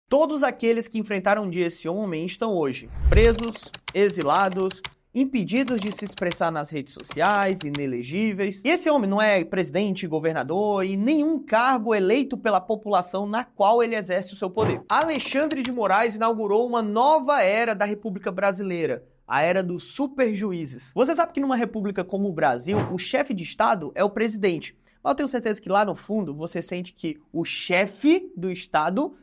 Todos aqueles que enfrentaram um dia esse homem estão hoje presos, exilados, impedidos de se expressar nas redes sociais, inelegíveis. E esse homem não é presidente, governador e nenhum cargo eleito pela população na qual ele exerce o seu poder. Alexandre de Moraes inaugurou uma nova era da República Brasileira, a era dos superjuízes. Você sabe que numa república como o Brasil, o chefe de Estado é o presidente. Mas eu tenho certeza que lá no fundo você sente que o chefe do Estado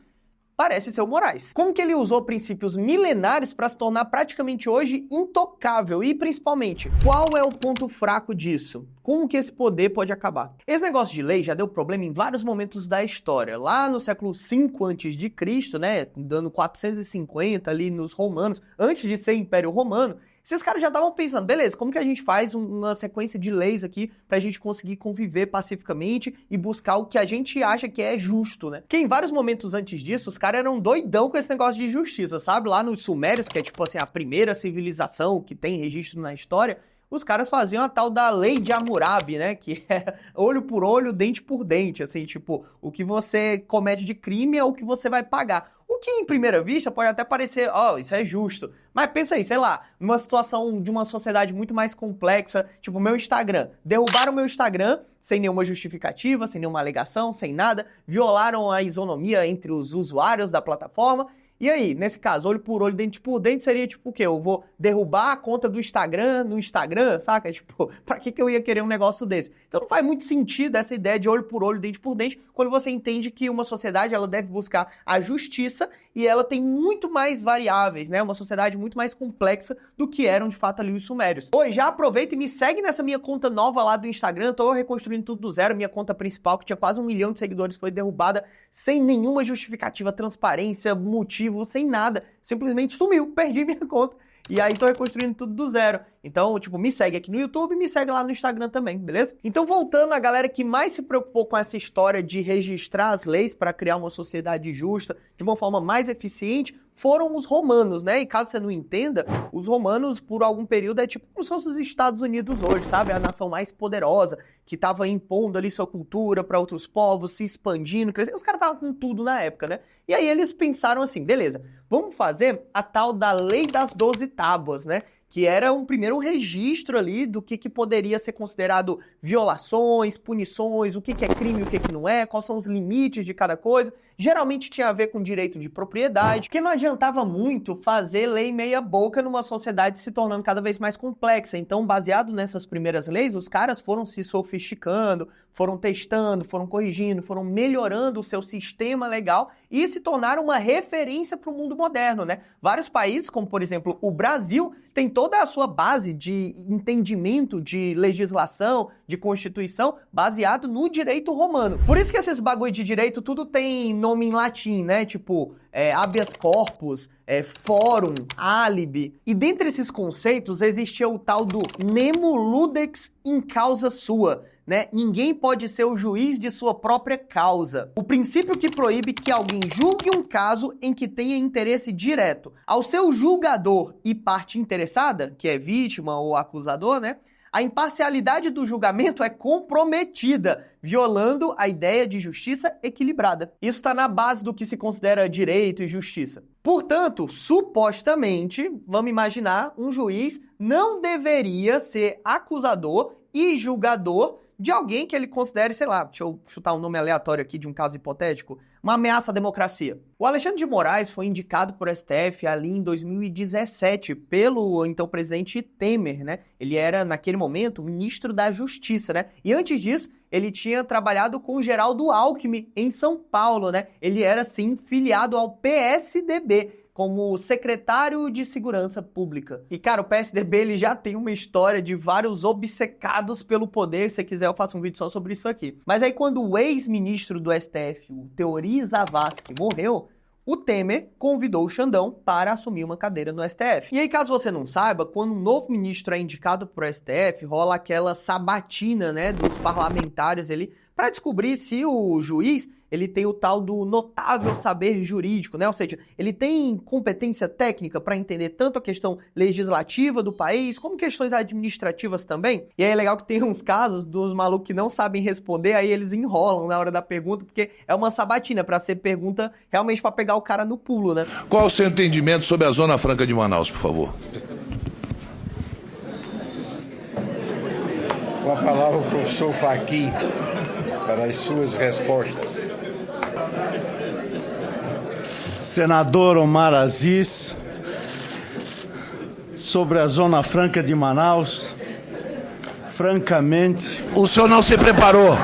parece ser o Moraes. Como que ele usou princípios milenares para se tornar praticamente hoje intocável? E principalmente, qual é o ponto fraco disso? Como que esse poder pode acabar? Esse negócio de lei já deu problema em vários momentos da história. Lá no século V a.C., né, dando 450 ali nos romanos, antes de ser Império Romano, esses caras já estavam pensando, beleza, como que a gente faz uma sequência de leis aqui pra gente conseguir conviver pacificamente e buscar o que a gente acha que é justo, né? Porque em vários momentos antes disso, os caras eram doidão com esse negócio de justiça, sabe? Lá nos Sumérios, que é tipo assim, a primeira civilização que tem registro na história, os caras faziam a tal da lei de Hammurabi, né? Que é olho por olho, dente por dente, assim, tipo, o que você comete de crime é o que você vai pagar. O que, em primeira vista, pode até parecer, isso é justo. Mas pensa aí, sei lá, numa situação de uma sociedade muito mais complexa, tipo meu Instagram. Derrubaram meu Instagram sem nenhuma justificativa, sem nenhuma alegação, sem nada. Violaram a isonomia entre os usuários da plataforma. E aí, nesse caso, olho por olho, dente por dente, seria tipo o quê? Eu vou derrubar a conta do Instagram no Instagram, saca? Tipo, pra que eu ia querer um negócio desse? Então não faz muito sentido essa ideia de olho por olho, dente por dente, quando você entende que uma sociedade, ela deve buscar a justiça e ela tem muito mais variáveis, né? Uma sociedade muito mais complexa do que eram, de fato, ali os sumérios. Oi, já aproveita e me segue nessa minha conta nova lá do Instagram, tô reconstruindo tudo do zero, minha conta principal, que tinha quase 1 milhão de seguidores, foi derrubada sem nenhuma justificativa, transparência, motivo, sem nada. Simplesmente sumiu, perdi minha conta. E aí tô reconstruindo tudo do zero. Então, tipo, me segue aqui no YouTube e me segue lá no Instagram também, beleza? Então, voltando, a galera que mais se preocupou com essa história de registrar as leis para criar uma sociedade justa de uma forma mais eficiente foram os romanos, né? E caso você não entenda, os romanos, por algum período, é tipo como se fossem os Estados Unidos hoje, sabe? A nação mais poderosa, que estava impondo ali sua cultura para outros povos, se expandindo, crescendo. Os caras estavam com tudo na época, né? E aí eles pensaram assim, beleza, vamos fazer a tal da Lei das 12 Tábuas, né? Que era um primeiro registro ali do que poderia ser considerado violações, punições, o que é crime e o que não é, quais são os limites de cada coisa. Geralmente tinha a ver com direito de propriedade, que não adiantava muito fazer lei meia boca numa sociedade se tornando cada vez mais complexa. Então, baseado nessas primeiras leis, os caras foram se sofisticando, foram testando, foram corrigindo, foram melhorando o seu sistema legal e se tornaram uma referência para o mundo moderno, né? Vários países, como por exemplo o Brasil, tem toda a sua base de entendimento de legislação, de constituição, baseado no direito romano. Por isso que esses bagulho de direito tudo tem nome em latim, né? Tipo, habeas corpus, fórum, alibi. E dentre esses conceitos existia o tal do nemo ludex in causa sua, né? Ninguém pode ser o juiz de sua própria causa. O princípio que proíbe que alguém julgue um caso em que tenha interesse direto ao seu julgador e parte interessada, que é vítima ou acusador, né? A imparcialidade do julgamento é comprometida, violando a ideia de justiça equilibrada. Isso está na base do que se considera direito e justiça. Portanto, supostamente, vamos imaginar, um juiz não deveria ser acusador e julgador de alguém que ele considere, sei lá, deixa eu chutar um nome aleatório aqui de um caso hipotético, uma ameaça à democracia. O Alexandre de Moraes foi indicado por STF ali em 2017 pelo então presidente Temer, né? Ele era, naquele momento, ministro da Justiça, né? E antes disso, ele tinha trabalhado com o Geraldo Alckmin em São Paulo, né? Ele era, sim, filiado ao PSDB, como secretário de Segurança Pública. E, cara, o PSDB ele já tem uma história de vários obcecados pelo poder. Se você quiser, eu faço um vídeo só sobre isso aqui. Mas aí, quando o ex-ministro do STF, o Teori Zavascki, morreu, o Temer convidou o Xandão para assumir uma cadeira no STF. E aí, caso você não saiba, quando um novo ministro é indicado para o STF, rola aquela sabatina, né, dos parlamentares ali, para descobrir se o juiz ele tem o tal do notável saber jurídico, né? Ou seja, ele tem competência técnica para entender tanto a questão legislativa do país, como questões administrativas também. E aí é legal que tem uns casos dos malucos que não sabem responder, aí eles enrolam na hora da pergunta, porque é uma sabatina para ser pergunta realmente para pegar o cara no pulo, né? Qual o seu entendimento sobre a Zona Franca de Manaus, por favor? Com a palavra, o professor Fachin, para as suas respostas. Senador Omar Aziz, sobre a Zona Franca de Manaus, francamente... O senhor não se preparou.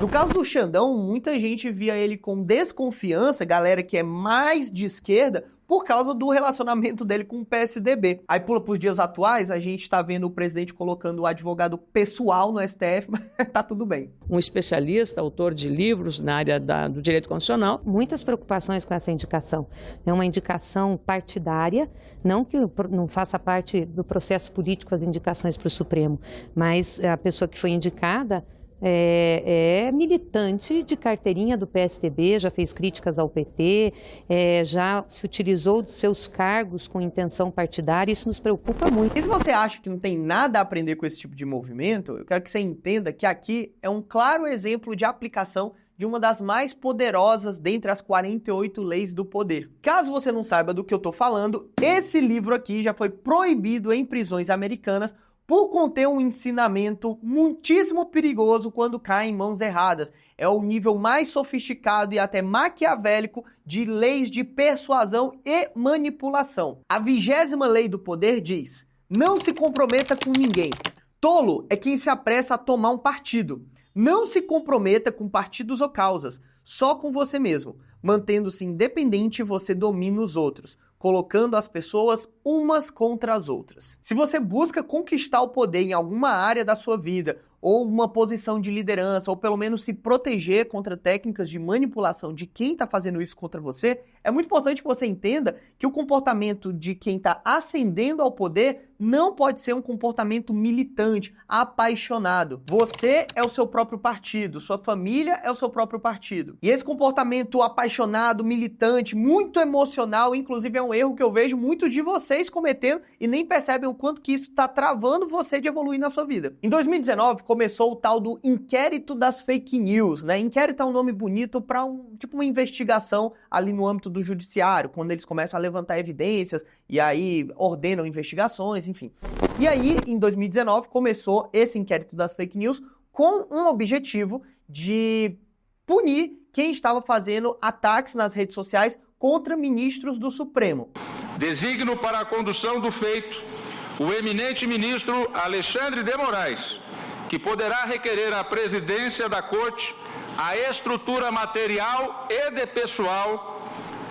No caso do Xandão, muita gente via ele com desconfiança, galera que é mais de esquerda, por causa do relacionamento dele com o PSDB. Aí pula para os dias atuais, a gente está vendo o presidente colocando o advogado pessoal no STF, mas tá tudo bem. Um especialista, autor de livros na área do direito constitucional. Muitas preocupações com essa indicação. É uma indicação partidária, não que não faça parte do processo político as indicações para o Supremo, mas a pessoa que foi indicada é militante de carteirinha do PSDB, já fez críticas ao PT, já se utilizou dos seus cargos com intenção partidária, isso nos preocupa muito. E se você acha que não tem nada a aprender com esse tipo de movimento, eu quero que você entenda que aqui é um claro exemplo de aplicação de uma das mais poderosas dentre as 48 leis do poder. Caso você não saiba do que eu estou falando, esse livro aqui já foi proibido em prisões americanas por conter um ensinamento muitíssimo perigoso quando cai em mãos erradas. É o nível mais sofisticado e até maquiavélico de leis de persuasão e manipulação. A 20ª lei do poder diz: não se comprometa com ninguém. Tolo é quem se apressa a tomar um partido. Não se comprometa com partidos ou causas, só com você mesmo. Mantendo-se independente, você domina os outros, colocando as pessoas umas contra as outras. Se você busca conquistar o poder em alguma área da sua vida, ou uma posição de liderança, ou pelo menos se proteger contra técnicas de manipulação de quem está fazendo isso contra você, é muito importante que você entenda que o comportamento de quem está ascendendo ao poder não pode ser um comportamento militante, apaixonado. Você é o seu próprio partido, sua família é o seu próprio partido. E esse comportamento apaixonado, militante, muito emocional, inclusive é um erro que eu vejo muito de vocês cometendo e nem percebem o quanto que isso está travando você de evoluir na sua vida. Em 2019, começou o tal do inquérito das fake news, né? Inquérito é um nome bonito para uma investigação ali no âmbito do judiciário, quando eles começam a levantar evidências e aí ordenam investigações, enfim. E aí, em 2019, começou esse inquérito das fake news com um objetivo de punir quem estava fazendo ataques nas redes sociais contra ministros do Supremo. Designo para a condução do feito o eminente ministro Alexandre de Moraes, que poderá requerer à presidência da Corte a estrutura material e de pessoal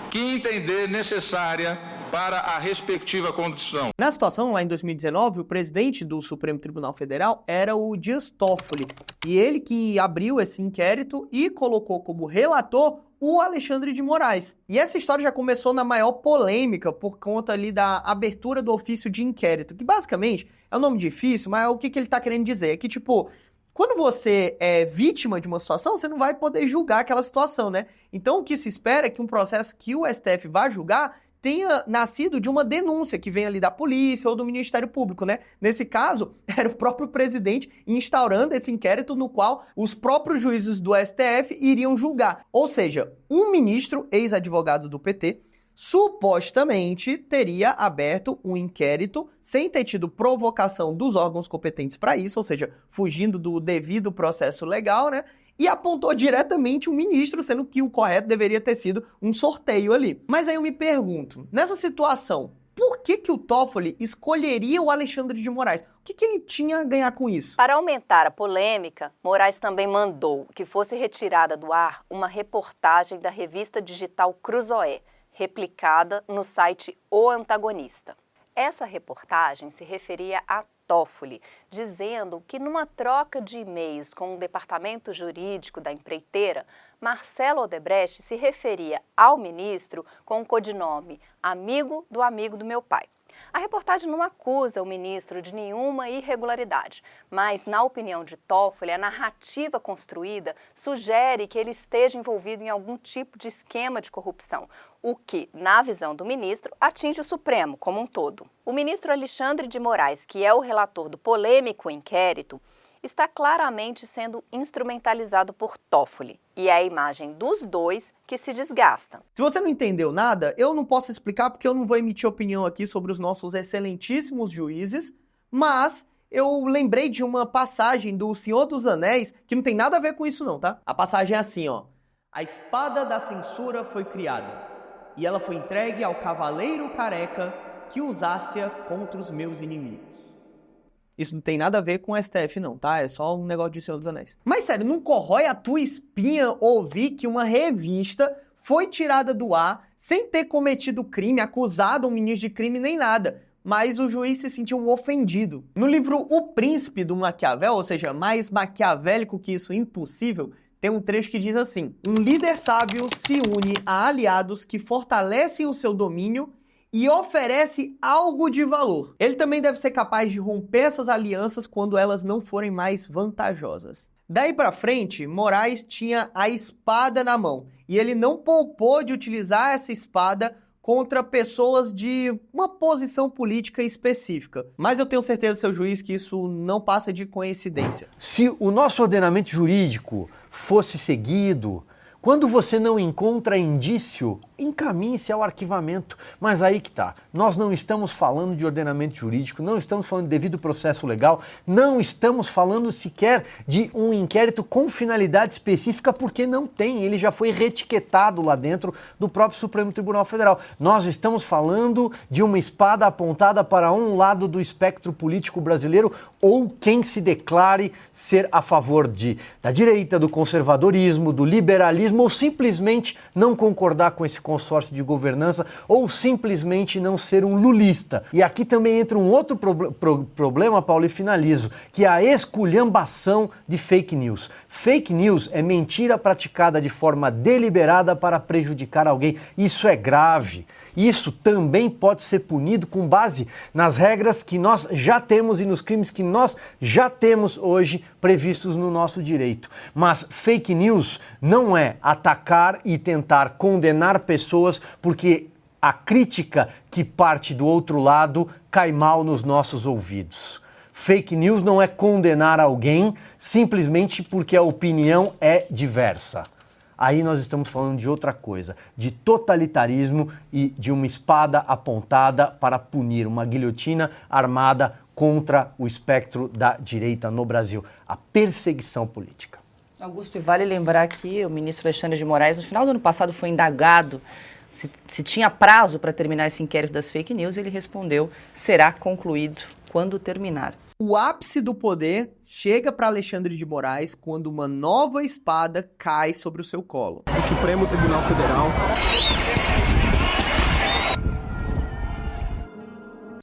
que entender necessária para a respectiva condução. Na situação, lá em 2019, o presidente do Supremo Tribunal Federal era o Dias Toffoli, e ele que abriu esse inquérito e colocou como relator o Alexandre de Moraes. E essa história já começou na maior polêmica por conta ali da abertura do ofício de inquérito, que basicamente é um nome difícil, mas o que ele tá querendo dizer é que, quando você é vítima de uma situação, você não vai poder julgar aquela situação, né? Então, o que se espera é que um processo que o STF vai julgar tenha nascido de uma denúncia que vem ali da polícia ou do Ministério Público, né? Nesse caso, era o próprio presidente instaurando esse inquérito no qual os próprios juízes do STF iriam julgar. Ou seja, um ministro, ex-advogado do PT, supostamente teria aberto um inquérito sem ter tido provocação dos órgãos competentes para isso, ou seja, fugindo do devido processo legal, né? E apontou diretamente o ministro, sendo que o correto deveria ter sido um sorteio ali. Mas aí eu me pergunto, nessa situação, por que o Toffoli escolheria o Alexandre de Moraes? O que ele tinha a ganhar com isso? Para aumentar a polêmica, Moraes também mandou que fosse retirada do ar uma reportagem da revista digital Cruzoé, replicada no site O Antagonista. Essa reportagem se referia a Toffoli, dizendo que numa troca de e-mails com o departamento jurídico da empreiteira, Marcelo Odebrecht se referia ao ministro com o codinome amigo do meu pai. A reportagem não acusa o ministro de nenhuma irregularidade, mas, na opinião de Toffoli, a narrativa construída sugere que ele esteja envolvido em algum tipo de esquema de corrupção, o que, na visão do ministro, atinge o Supremo como um todo. O ministro Alexandre de Moraes, que é o relator do polêmico inquérito, está claramente sendo instrumentalizado por Toffoli. E é a imagem dos dois que se desgasta. Se você não entendeu nada, eu não posso explicar porque eu não vou emitir opinião aqui sobre os nossos excelentíssimos juízes, mas eu lembrei de uma passagem do Senhor dos Anéis que não tem nada a ver com isso não, tá? A passagem é assim, ó. A espada da censura foi criada e ela foi entregue ao cavaleiro careca que usasse-a contra os meus inimigos. Isso não tem nada a ver com o STF não, tá? É só um negócio de Senhor dos Anéis. Mas sério, não corrói a tua espinha ouvir que uma revista foi tirada do ar sem ter cometido crime, acusado um ministro de crime nem nada. Mas o juiz se sentiu ofendido. No livro O Príncipe do Maquiavel, ou seja, mais maquiavélico que isso impossível, tem um trecho que diz assim: um líder sábio se une a aliados que fortalecem o seu domínio e oferece algo de valor. Ele também deve ser capaz de romper essas alianças quando elas não forem mais vantajosas. Daí pra frente, Moraes tinha a espada na mão e ele não poupou de utilizar essa espada contra pessoas de uma posição política específica. Mas eu tenho certeza, seu juiz, que isso não passa de coincidência. Se o nosso ordenamento jurídico fosse seguido, quando você não encontra indício, encaminhe-se ao arquivamento. Mas aí que tá, nós não estamos falando de ordenamento jurídico, não estamos falando de devido processo legal, não estamos falando sequer de um inquérito com finalidade específica, porque não tem, ele já foi reetiquetado lá dentro do próprio Supremo Tribunal Federal. Nós estamos falando de uma espada apontada para um lado do espectro político brasileiro, ou quem se declare ser a favor da direita, do conservadorismo, do liberalismo, ou simplesmente não concordar com esse consórcio de governança, ou simplesmente não ser um lulista. E aqui também entra um outro problema, Paulo, e finalizo, que é a esculhambação de fake news. Fake news é mentira praticada de forma deliberada para prejudicar alguém. Isso é grave. Isso também pode ser punido com base nas regras que nós já temos e nos crimes que nós já temos hoje previstos no nosso direito. Mas fake news não é atacar e tentar condenar pessoas porque a crítica que parte do outro lado cai mal nos nossos ouvidos. Fake news não é condenar alguém simplesmente porque a opinião é diversa. Aí nós estamos falando de outra coisa, de totalitarismo e de uma espada apontada para punir, uma guilhotina armada contra o espectro da direita no Brasil, a perseguição política. Augusto, e vale lembrar que o ministro Alexandre de Moraes, no final do ano passado, foi indagado se tinha prazo para terminar esse inquérito das fake news, e ele respondeu: será concluído quando terminar. O ápice do poder chega para Alexandre de Moraes quando uma nova espada cai sobre o seu colo. O Supremo Tribunal Federal.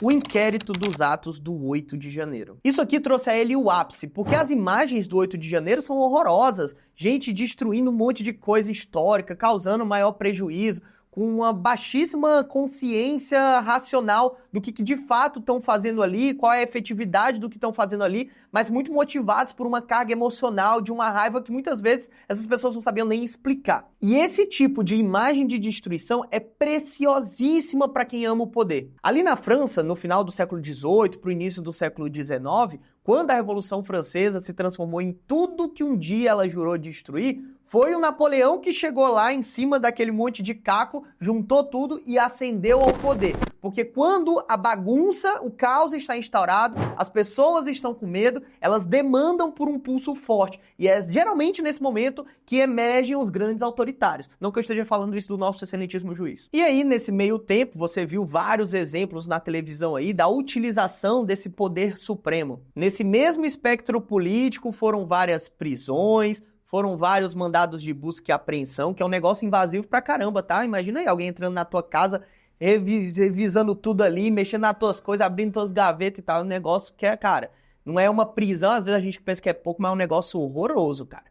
O inquérito dos atos do 8 de janeiro. Isso aqui trouxe a ele o ápice, porque as imagens do 8 de janeiro são horrorosas. Gente destruindo um monte de coisa histórica, causando maior prejuízo, com uma baixíssima consciência racional do que de fato estão fazendo ali, qual é a efetividade do que estão fazendo ali, mas muito motivados por uma carga emocional, de uma raiva que muitas vezes essas pessoas não sabiam nem explicar. E esse tipo de imagem de destruição é preciosíssima para quem ama o poder. Ali na França, no final do século XVIII, para o início do século XIX, quando a Revolução Francesa se transformou em tudo que um dia ela jurou destruir, foi o Napoleão que chegou lá em cima daquele monte de caco, juntou tudo e ascendeu ao poder. Porque quando a bagunça, o caos está instaurado, as pessoas estão com medo, elas demandam por um pulso forte. E é geralmente nesse momento que emergem os grandes autoritários. Não que eu esteja falando isso do nosso excelentíssimo juiz. E aí, nesse meio tempo, você viu vários exemplos na televisão aí da utilização desse poder supremo. Nesse mesmo espectro político foram várias prisões, foram vários mandados de busca e apreensão, que é um negócio invasivo pra caramba, tá? Imagina aí alguém entrando na tua casa, revisando tudo ali, mexendo nas tuas coisas, abrindo tuas gavetas e tal. Um negócio que é, cara, não é uma prisão, às vezes a gente pensa que é pouco, mas é um negócio horroroso, cara.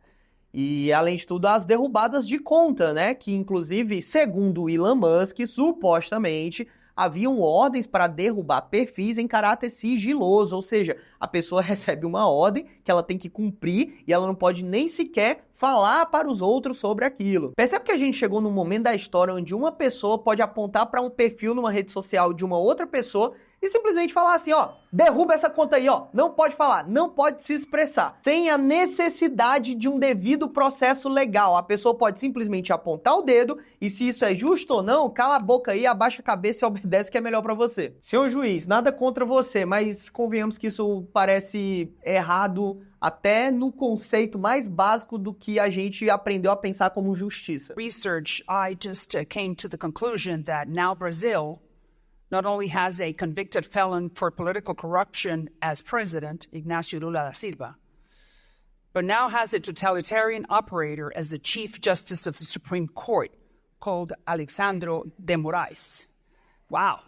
E, além de tudo, as derrubadas de conta, né? Que, inclusive, segundo o Elon Musk, supostamente, haviam ordens para derrubar perfis em caráter sigiloso, ou seja, a pessoa recebe uma ordem que ela tem que cumprir e ela não pode nem sequer falar para os outros sobre aquilo. Percebe que a gente chegou num momento da história onde uma pessoa pode apontar para um perfil numa rede social de uma outra pessoa e simplesmente falar assim, ó, derruba essa conta aí, ó, não pode falar, não pode se expressar, sem a necessidade de um devido processo legal. A pessoa pode simplesmente apontar o dedo e se isso é justo ou não, cala a boca aí, abaixa a cabeça e obedece que é melhor pra você. Senhor juiz, nada contra você, mas convenhamos que isso parece errado até no conceito mais básico do que a gente aprendeu a pensar como justiça. Research, I just came to the conclusion that now Brazil not only has a convicted felon for political corruption as president, Ignacio Lula da Silva, but now has a totalitarian operator as the Chief Justice of the Supreme Court, called Alexandre de Moraes. Wow!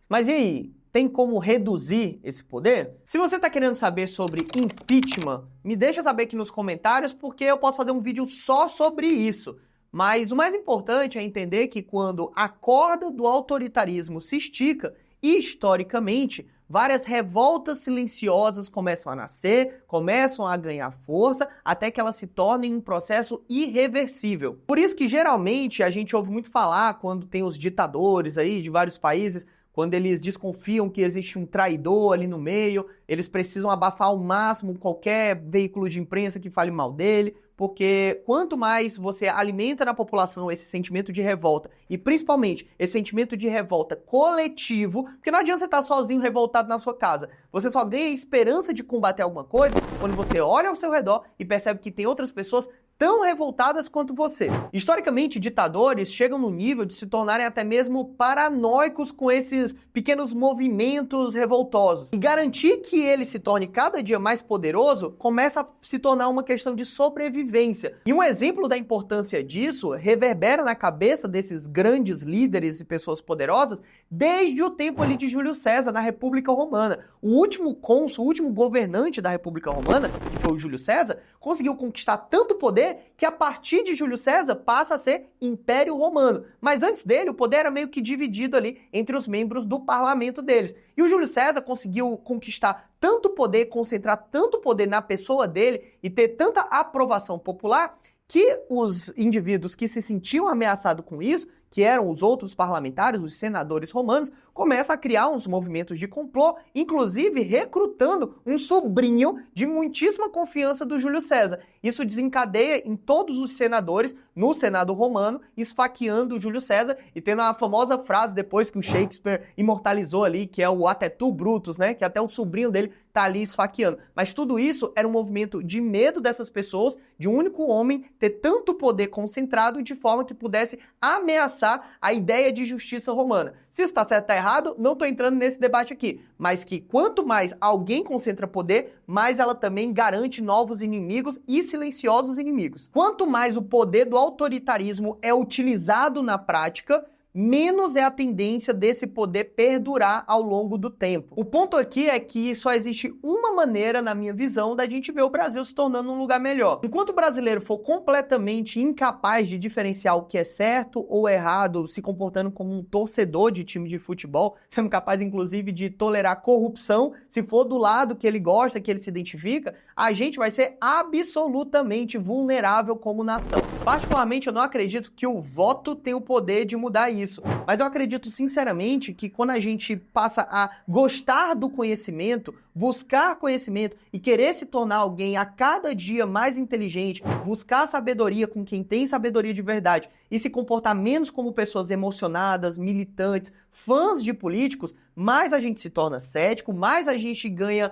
Mas e aí, tem como reduzir esse poder? Se você está querendo saber sobre impeachment, me deixa saber aqui nos comentários, porque eu posso fazer um vídeo só sobre isso. Mas o mais importante é entender que quando a corda do autoritarismo se estica, historicamente, várias revoltas silenciosas começam a nascer, começam a ganhar força, até que elas se tornem um processo irreversível. Por isso que geralmente a gente ouve muito falar quando tem os ditadores aí de vários países, quando eles desconfiam que existe um traidor ali no meio, eles precisam abafar ao máximo qualquer veículo de imprensa que fale mal dele, porque quanto mais você alimenta na população esse sentimento de revolta, e principalmente esse sentimento de revolta coletivo, porque não adianta você estar sozinho revoltado na sua casa, você só ganha esperança de combater alguma coisa quando você olha ao seu redor e percebe que tem outras pessoas tão revoltadas quanto você. Historicamente, ditadores chegam no nível de se tornarem até mesmo paranoicos com esses pequenos movimentos revoltosos. E garantir que ele se torne cada dia mais poderoso começa a se tornar uma questão de sobrevivência. E um exemplo da importância disso reverbera na cabeça desses grandes líderes e pessoas poderosas desde o tempo ali de Júlio César, na República Romana. O último cônsul, o último governante da República Romana, que foi o Júlio César, conseguiu conquistar tanto poder que a partir de Júlio César passa a ser Império Romano. Mas antes dele, o poder era meio que dividido ali entre os membros do parlamento deles. E o Júlio César conseguiu conquistar tanto poder, concentrar tanto poder na pessoa dele e ter tanta aprovação popular que os indivíduos que se sentiam ameaçados com isso, que eram os outros parlamentares, os senadores romanos, começam a criar uns movimentos de complô, inclusive recrutando um sobrinho de muitíssima confiança do Júlio César. Isso desencadeia em todos os senadores, no Senado romano, esfaqueando o Júlio César e tendo a famosa frase depois que o Shakespeare imortalizou ali, que é o até tu, Brutus, né? Que até o sobrinho dele tá ali esfaqueando. Mas tudo isso era um movimento de medo dessas pessoas, de um único homem ter tanto poder concentrado de forma que pudesse ameaçar a ideia de justiça romana. Se está certo ou está errado, não estou entrando nesse debate aqui, mas que quanto mais alguém concentra poder, mais ela também garante novos inimigos e silenciosos inimigos. Quanto mais o poder do autoritarismo é utilizado na prática, menos é a tendência desse poder perdurar ao longo do tempo. O ponto aqui é que só existe uma maneira, na minha visão, da gente ver o Brasil se tornando um lugar melhor. Enquanto o brasileiro for completamente incapaz de diferenciar o que é certo ou errado, se comportando como um torcedor de time de futebol, sendo capaz, inclusive, de tolerar corrupção, se for do lado que ele gosta, que ele se identifica, a gente vai ser absolutamente vulnerável como nação. Particularmente, eu não acredito que o voto tem o poder de mudar isso. Mas eu acredito sinceramente que quando a gente passa a gostar do conhecimento, buscar conhecimento e querer se tornar alguém a cada dia mais inteligente, buscar sabedoria com quem tem sabedoria de verdade e se comportar menos como pessoas emocionadas, militantes, fãs de políticos, mais a gente se torna cético, mais a gente ganha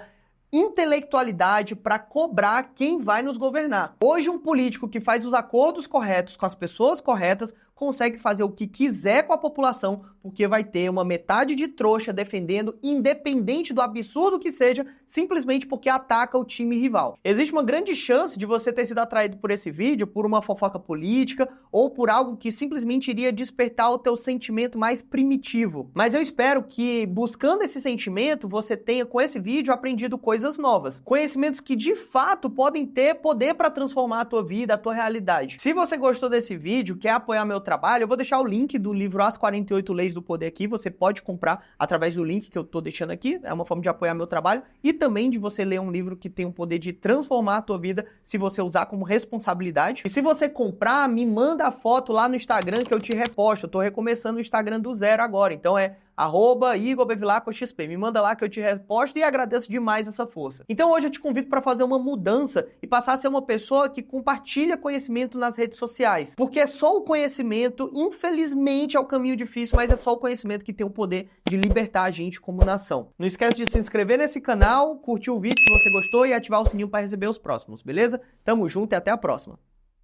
intelectualidade para cobrar quem vai nos governar. Hoje, um político que faz os acordos corretos com as pessoas corretas consegue fazer o que quiser com a população, porque vai ter uma metade de trouxa defendendo, independente do absurdo que seja, simplesmente porque ataca o time rival. Existe uma grande chance de você ter sido atraído por esse vídeo, por uma fofoca política, ou por algo que simplesmente iria despertar o teu sentimento mais primitivo. Mas eu espero que, buscando esse sentimento, você tenha, com esse vídeo, aprendido coisas novas. Conhecimentos que, de fato, podem ter poder para transformar a tua vida, a tua realidade. Se você gostou desse vídeo, quer apoiar meu trabalho, eu vou deixar o link do livro As 48 Leis do Poder aqui, você pode comprar através do link que eu tô deixando aqui, é uma forma de apoiar meu trabalho, e também de você ler um livro que tem o poder de transformar a tua vida se você usar como responsabilidade. E se você comprar, me manda a foto lá no Instagram que eu te reposto, eu tô recomeçando o Instagram do zero agora, então é @IgorBevilacqua_XP. Me manda lá que eu te reposto e agradeço demais essa força. Então hoje eu te convido para fazer uma mudança e passar a ser uma pessoa que compartilha conhecimento nas redes sociais. Porque é só o conhecimento, infelizmente é o caminho difícil, mas é só o conhecimento que tem o poder de libertar a gente como nação. Não esquece de se inscrever nesse canal, curtir o vídeo se você gostou e ativar o sininho para receber os próximos, beleza? Tamo junto e até a próxima.